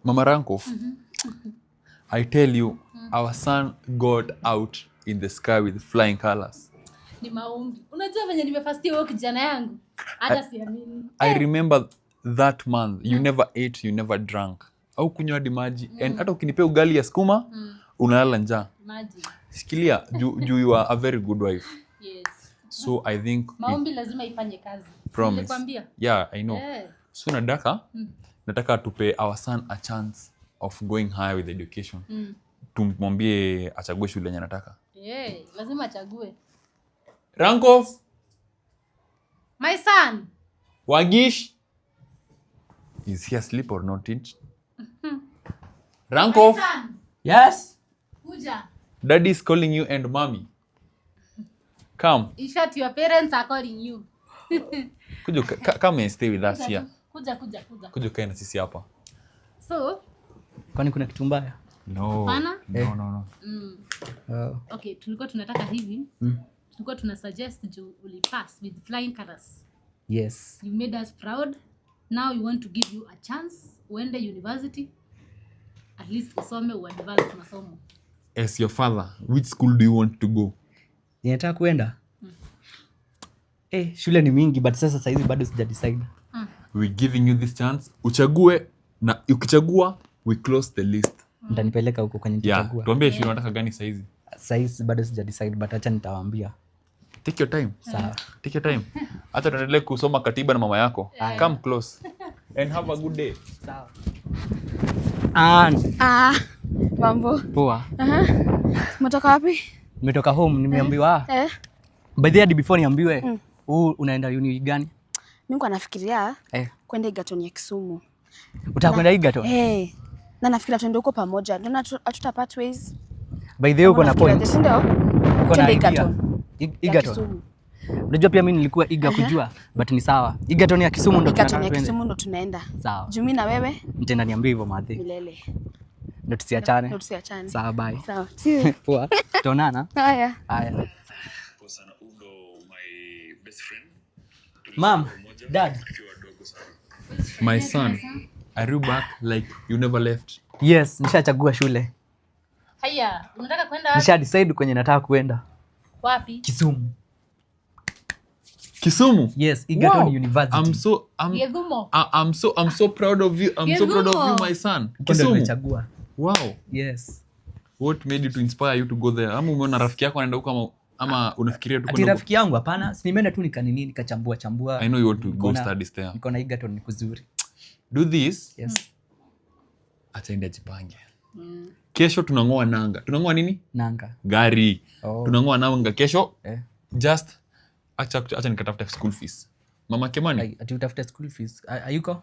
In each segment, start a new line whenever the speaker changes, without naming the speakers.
Mama Rankof, I tell you, our son got out in the sky with flying colors.
Ni maombi. Unajua venye nimefastia wewe kijana yangu. Hata siamini.
I remember that month, you never ate, you never drank. Au kunywa hadi maji. And hata ukinipea ugali ya sukuma, unalala njaa.
Maji.
Shikilia, you are a very good wife.
Yes.
So I think
maombi lazima ifanye kazi.
Promise.
Nilikwambia.
Yeah, I know. So nataka tupe our son a chance of going higher with education. Tumwambie achague shule yenye anataka.
Lazima achague.
Rankof.
My son.
Wagish. Is he asleep or not? Rankof.
Yes.
Kuja.
Daddy is calling you and mommy. Come.
In short, your parents are calling you.
Come and stay with us here.
Kuja
kae na sisi hapa.
So,
kwani kuna kitu mbaya?
No.
Pana?
No.
Okay, tulikuwa tunataka hivi. Tulikuwa tuna suggest you pass with flying colors.
Yes.
You made us proud. Now we want to give you a chance uende university. At least usome uadvance masomo.
As your father, which school do you want to go?
Ninataka kuenda. Shule ni mingi but sasa hizi bado sija decide.
We giving you this chance. Uchague na ukichagua we close the list.
Mtanipeleka huko kwenye nitachagua.
Tuambie shule unataka gani sasa hizi?
Sasa hizi bado sija decide but acha nitawaambia.
Take your time.
Sawa.
Take your time. Hata tuendelee kusoma katiba na mama yako. Come close. And have a good day.
Sawa.
Mambo.
Poa.
Umetoka wapi?
Nimetoka home, nimeambiwa. By the way, before niambiwe, unaenda uni gani?
Mimi niko nafikiria kwenda Egerton ya Kisumu.
Utaka kwenda Egerton?
Na nafikiria tuende huko pamoja. Ndio hatutapart ways.
By the way, uko na point.
Ndio.
Uko na Egerton. Egerton. Unajua pia mimi nilikuwa eager kujua, but ni sawa. Egerton ya Kisumu ndo tunaenda.
Egerton ya Kisumu ndo tunaenda.
Sawa.
Jumi na wewe?
Nitaenda niambie hivyo madhi.
Milele.
Ndio tusiachane. Sawa, bye.
Sawa.
Poa. Tuonana.
Haya.
Mom, Dad.
My son, are you back like you never left?
Yes, nishachagua shule.
Haya, unataka kwenda wapi?
Nisha decide kwenye nataka kwenda.
Wapi?
Kisumu. Yes, Egerton University.
I'm so proud of you. I'm so proud of you, my son.
Kisumu.
Wow.
Yes.
What made you to inspire you to go there? Ama umeona rafiki yako anaenda huko ama unafikiria tu
kwenda? Ati rafiki yangu hapana, si nimeenda tu nikachambua.
I know you want to go studies there.
Niko na Egerton ni kuzuri.
Do this.
Yes.
Ataenda jipange. Kesho tunangoa nanga. Tunangoa nini?
Nanga.
Gari. Tunangoa nanga kesho. Just acha nikatafuta school fees. Mama Kemani.
Ati utafuta school fees. Ayuko?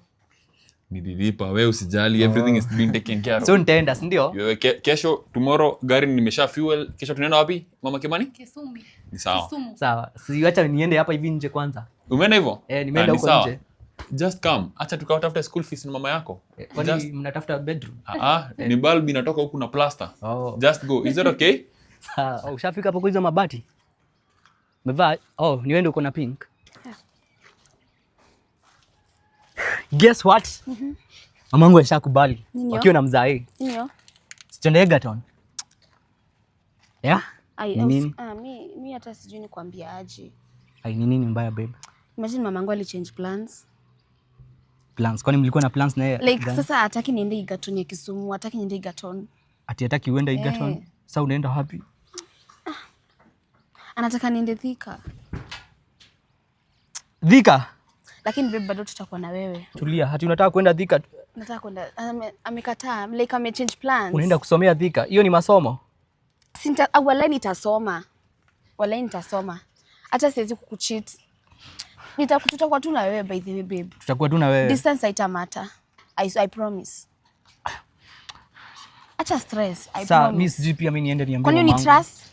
Nililipa, wewe usijali, everything is being taken care of.
So nitaenda, si ndio?
Kesho, tomorrow, gari nimesha fuel. Kesho tunaenda wapi, Mama Kemani?
Kisumu.
Ni sawa.
Sawa. Si acha niende hapa hivi nje kwanza.
Umeenda hivyo?
Nimeenda huko nje.
Just come. Acha tukatafuta school fees na mama yako.
Kwani mnatafuta bedroom?
Ni bulb inatoka huku na plaster. Just go. Is that okay?
Sawa. Ushafika hapo kwa hizo mabati? Umevaa? Niende uko na pink. Guess what? Mamangu ashakubali. Wakiwa na mzae.
Ndio.
Siende Egerton.
Mimi hata sijui nikwambia aje.
Ni nini mbaya babe?
Imagine mamangu ali change plans.
Plans? Kwani mlikuwa na plans na yeye?
Like sasa hataki niende Egerton ya Kisumu, hataki niende Egerton.
Ati hataki uende Egerton? Sasa unaenda wapi?
Anataka niende Thika.
Thika?
Lakini babe bado tutakuwa na wewe.
Tulia, hati unataka kwenda Thika?
Nataka kwenda. Amekataa, like ame change plans.
Unaenda kusomea Thika? Hiyo ni masomo?
Wallahi nitasoma. Hata siwezi kukucheat. Tutakuwa tu na wewe by the way babe.
Tutakuwa tu na wewe.
Distance haitamatter. I promise. Acha stress. I promise.
Mimi sijui pia mimi niende niambie
mama. Kwani ni trust?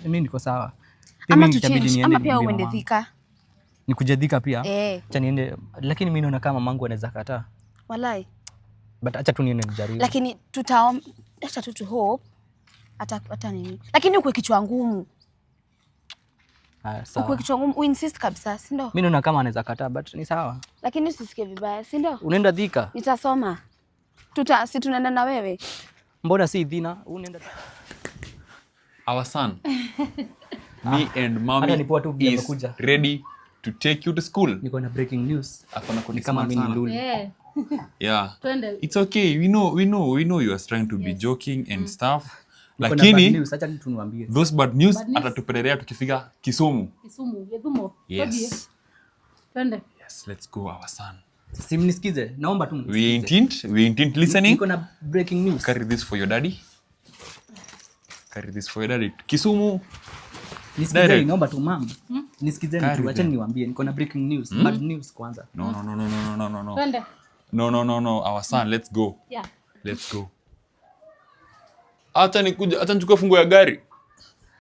Mimi niko sawa.
Ama pia uende Thika.
Nikuje Thika pia? Acha niende, lakini mimi naona kama mamangu anaweza kataa.
Wallahi.
But acha tu niende nijaribu.
Lakini acha tu hope. Hata nini? Lakini uko kichwa ngumu.
Sawa.
Uko kichwa ngumu, insist kabisa, si ndio?
Mimi naona kama anaweza kataa but ni sawa.
Lakini usisikie vibaya, si ndio?
Unaenda Thika?
Nitasoma. Si tunaenda na wewe.
Mbona si Idhina? Unaenda
Our son. Me and mommy is ready to take you to school.
Niko na breaking news.
Ni
Kama mimi ni Lulu.
Yeah.
Twende.
It's okay. We know you are trying to be joking and stuff.
Niko na bad
Lakini
news, acha niwaambie.
those bad news atatupelelea tukifika Kisumu.
Yedumo.
Yes.
Twende.
Yes, let's go our son.
Simnisikize. Naomba tu mnisikize.
We ain't listening.
Niko na breaking news.
Carry this for your daddy. Kisumu.
Nisikizeni, naomba tu mama. Nisikizeni tu, acha niwaambie. Niko na breaking news. Bad news kwanza.
No.
Twende.
No. Our son, let's go.
Yeah.
Let's go. Acha nichukue funguo ya gari.